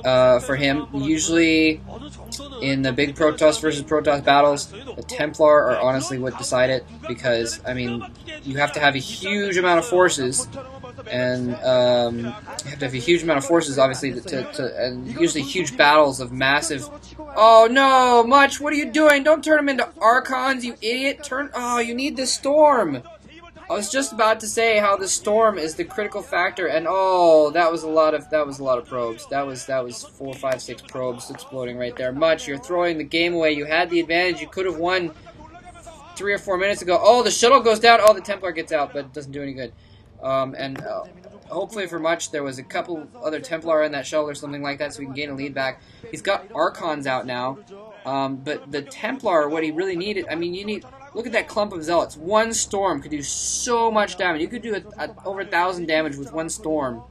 for him. Usually, in the big Protoss versus Protoss battles, the Templar are honestly what decide it, because, I mean, you have to have a huge amount of forces, and you have to have a huge amount of forces, obviously, and usually huge battles of massive... Oh, no! Much, what are you doing? Don't turn them into Archons, you idiot! Oh, you need the Storm! I was just about to say how the Storm is the critical factor, and oh, that was a lot of probes. That was 4, 5, 6 probes exploding right there. Much, you're throwing the game away. You had the advantage. You could have won 3 or 4 minutes ago. Oh, the shuttle goes down. Oh, the Templar gets out, but it doesn't do any good. Hopefully for Much, there was a couple other Templar in that shuttle or something like that, so we can gain a lead back. He's got Archons out now, but the Templar, what he really needed, I mean, you need... Look at that clump of Zealots. One Storm could do so much damage. You could do over 1,000 damage with one Storm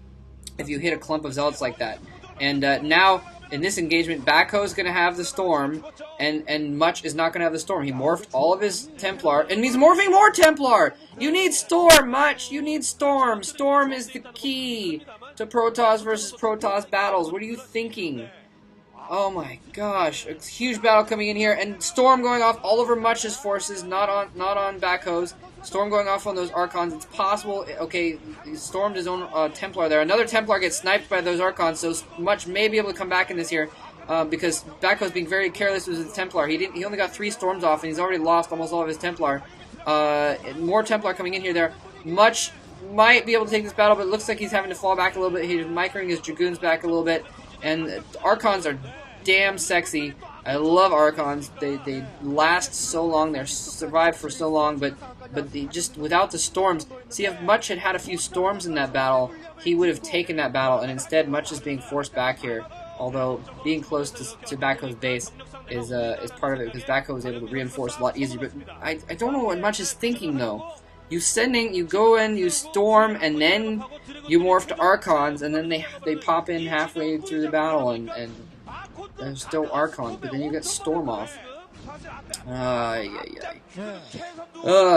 if you hit a clump of Zealots like that. And now, in this engagement, BackHo is going to have the Storm, and Much is not going to have the Storm. He morphed all of his Templar, and he's morphing more Templar! You need Storm, Much! You need Storm! Storm is the key to Protoss versus Protoss battles. What are you thinking? Oh my gosh, a huge battle coming in here, and Storm going off all over Much's forces, not on BackHo's. Storm going off on those Archons. It's possible, okay, he stormed his own Templar there. Another Templar gets sniped by those Archons, so Much may be able to come back in this here, because BackHo's being very careless with his Templar. He only got 3 storms off, and he's already lost almost all of his Templar. More Templar coming in here there. Much might be able to take this battle, but it looks like he's having to fall back a little bit. He's microing his Dragoons back a little bit. And Archons are damn sexy. I love Archons. They last so long. They're survived for so long, but they just without the storms. See, if Much had a few storms in that battle, he would have taken that battle. And instead, Much is being forced back here. Although being close to BackHo's base is part of it, because BackHo was able to reinforce a lot easier. But I don't know what Much is thinking though. You go in, you storm, and then you morph to Archons, and then they pop in halfway through the battle, and there's still Archons, but then you get Storm off.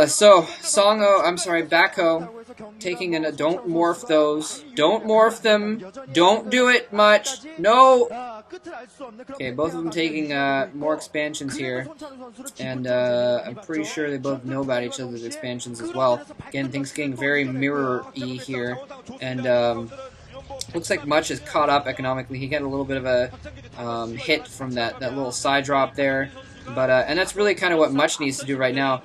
So, BackHo taking in a don't morph those. Don't morph them. Don't do it Much. No! Okay, both of them taking more expansions here. And I'm pretty sure they both know about each other's expansions as well. Again, things getting very mirror-y here. And looks like Much is caught up economically. He got a little bit of a hit from that little side drop there. But and that's really kind of what Much needs to do right now.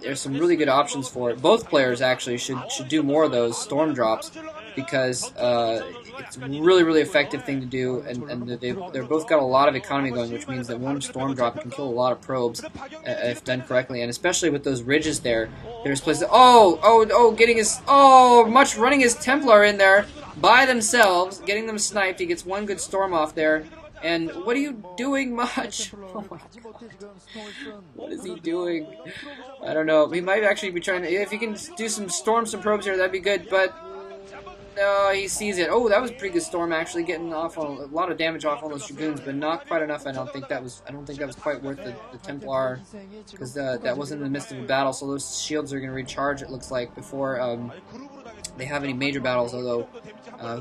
There's some really good options for it. Both players actually should do more of those storm drops, because it's a really effective thing to do, and they're both got a lot of economy going, which means that one storm drop can kill a lot of probes if done correctly, and especially with those ridges there. There's places. Much running his Templar in there by themselves, getting them sniped. He gets one good storm off there. And what are you doing, Much? Oh my god. What is he doing? I don't know. He might actually be trying to... If he can do some probes here, that'd be good, but... No, he sees it. Oh, that was a pretty good storm, actually, getting off on a lot of damage off on those Dragoons, but not quite enough. I don't think that was quite worth the Templar, because that wasn't in the midst of a battle, so those shields are going to recharge, it looks like, before they have any major battles, although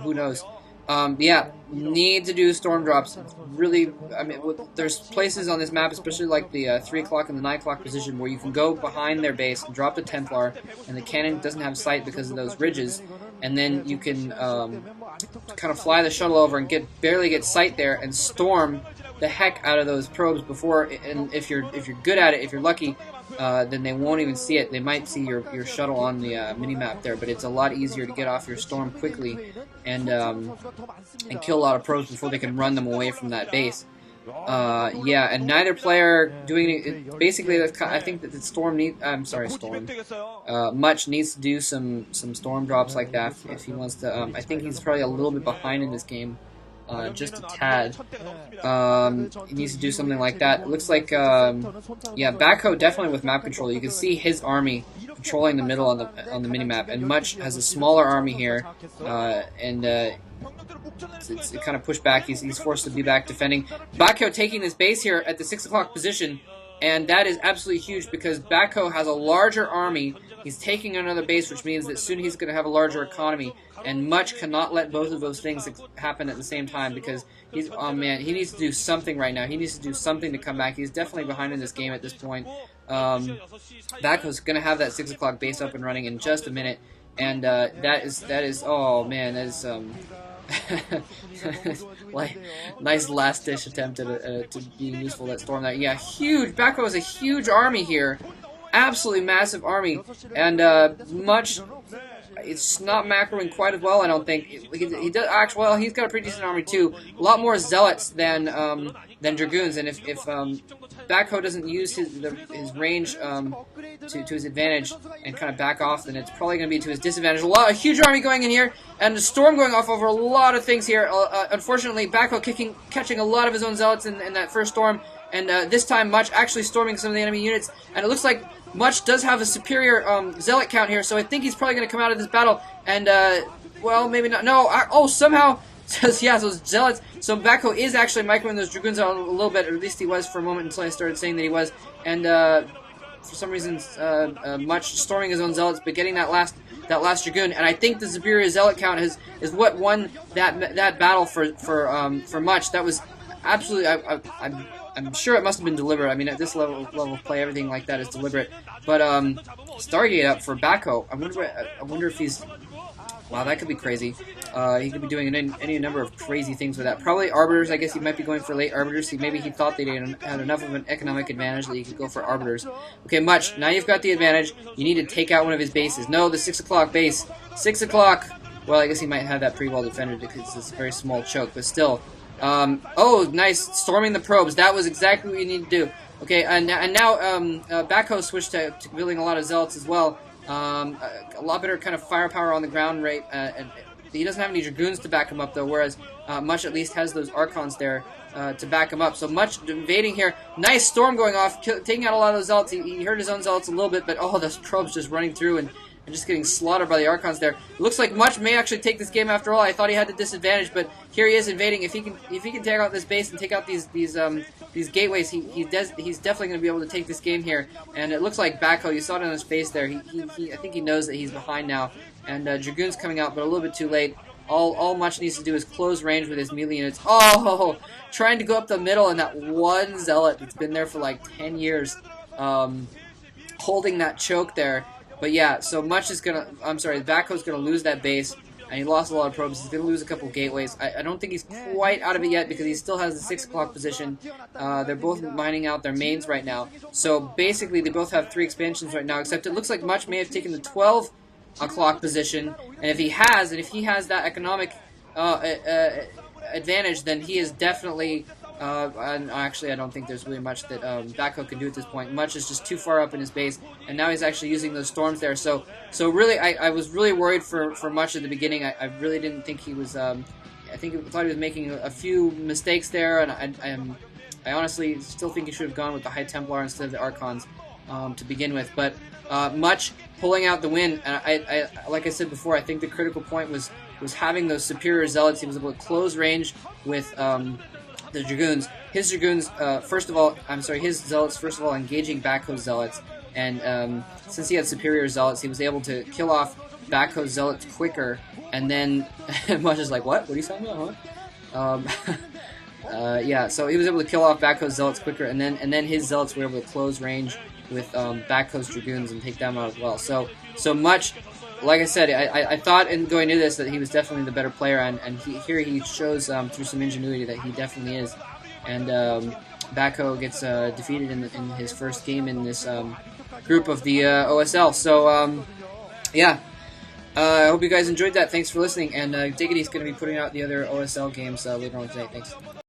who knows. Yeah, need to do storm drops. Really, I mean, there's places on this map, especially like the 3 o'clock and the 9 o'clock position, where you can go behind their base and drop the Templar, and the cannon doesn't have sight because of those ridges, and then you can kind of fly the shuttle over and barely get sight there and storm the heck out of those probes before. And if you're good at it, if you're lucky, then they won't even see it. They might see your shuttle on the mini-map there, but it's a lot easier to get off your storm quickly and kill a lot of probes before they can run them away from that base. Yeah, and neither player doing it. Basically, I think that the Much needs to do some storm drops like that if he wants to. I think he's probably a little bit behind in this game. Just a tad. He needs to do something like that. It looks like, yeah, BackHo definitely with map control. You can see his army controlling the middle on the minimap, and Much has a smaller army here, and it's kind of pushed back. He's forced to be back defending. BackHo taking this base here at the 6 o'clock position, and that is absolutely huge because BackHo has a larger army. He's taking another base, which means that soon he's going to have a larger economy. and Much cannot let both of those things happen at the same time, because he's, oh man, he needs to do something right now. He needs to do something to come back. He's definitely behind in this game at this point. Baccho's going to have that 6 o'clock base up and running in just a minute, and that is, oh man, that is, like, nice last dish attempt to be useful, that storm there. Yeah, huge. Baccho has a huge army here, absolutely massive army, and Much, it's not macroing quite as well, I don't think. He does actually, well, he's got a pretty decent army too. A lot more zealots than dragoons, and if Backho doesn't use his range to his advantage and kind of back off, then it's probably going to be to his disadvantage. A huge army going in here, and a storm going off over a lot of things here. Unfortunately, Backho catching a lot of his own zealots in that first storm, and this time Much actually storming some of the enemy units, and it looks like Much does have a superior zealot count here, so I think he's probably going to come out of this battle, and, well, maybe not. No, oh, somehow, yeah, those zealots. So Backho is actually microing those dragoons out a little bit, or at least he was for a moment until I started saying that he was, and, for some reason, Much storming his own zealots, but getting that last dragoon, and I think the superior zealot count is what won that battle for Much. That was absolutely, I'm sure it must have been deliberate. I mean, at this level of play, everything like that is deliberate. But Stargate up for Backho. I wonder if he's, wow, that could be crazy. He could be doing any number of crazy things with that. Probably Arbiters. I guess he might be going for late Arbiters. Maybe he thought they had enough of an economic advantage that he could go for Arbiters. Okay, Much, now you've got the advantage. You need to take out one of his bases. No, the 6 o'clock base. 6 o'clock. Well, I guess he might have that pretty well defended because it's a very small choke, but still. Oh, nice, storming the probes. That was exactly what you need to do. Okay, and now Backho switched to building a lot of zealots as well. A lot better kind of firepower on the ground rate. And he doesn't have any dragoons to back him up though, whereas Much at least has those archons there to back him up. So Much invading here. Nice storm going off, taking out a lot of those zealots. He hurt his own zealots a little bit, but oh, those probes just running through and just getting slaughtered by the archons there. It looks like Much may actually take this game after all. I thought he had the disadvantage, but here he is invading. If he can take out this base and take out these gateways, he's definitely going to be able to take this game here. And it looks like Backho, you saw it on his face there. I think he knows that he's behind now. And dragoons coming out, but a little bit too late. All Much needs to do is close range with his melee units. Oh, trying to go up the middle, and that one zealot that's been there for like 10 years, holding that choke there. But yeah, so Much is gonna, Backho's gonna lose that base, and he lost a lot of probes. He's gonna lose a couple gateways. I don't think he's quite out of it yet because he still has the 6 o'clock position. They're both mining out their mains right now. So basically, they both have 3 expansions right now, except it looks like Much may have taken the 12 o'clock position, and if he has that economic advantage, then he is definitely. And actually, I don't think there's really much that Backho can do at this point. Much is just too far up in his base, and now he's actually using those storms there. So really, I was really worried for Much at the beginning. I really didn't think he was. I thought he was making a few mistakes there, and I honestly still think he should have gone with the High Templar instead of the Archons to begin with. But Much pulling out the win, and I like I said before, I think the critical point was having those superior zealots. He was able to close range with. The dragoons. His dragoons, his zealots, first of all, engaging Backho's zealots, and since he had superior zealots, he was able to kill off Backho's zealots quicker, and then Much is like, what? What are you talking about, huh? Yeah, so he was able to kill off Backho's zealots quicker, and then his zealots were able to close range with Backho's dragoons and take them out as well. So Much. Like I said, I thought in going into this that he was definitely the better player, and here he shows through some ingenuity that he definitely is. And Backho gets defeated in his first game in this group of the OSL. So, yeah. I hope you guys enjoyed that. Thanks for listening, and Diggity's going to be putting out the other OSL games later on today. Thanks.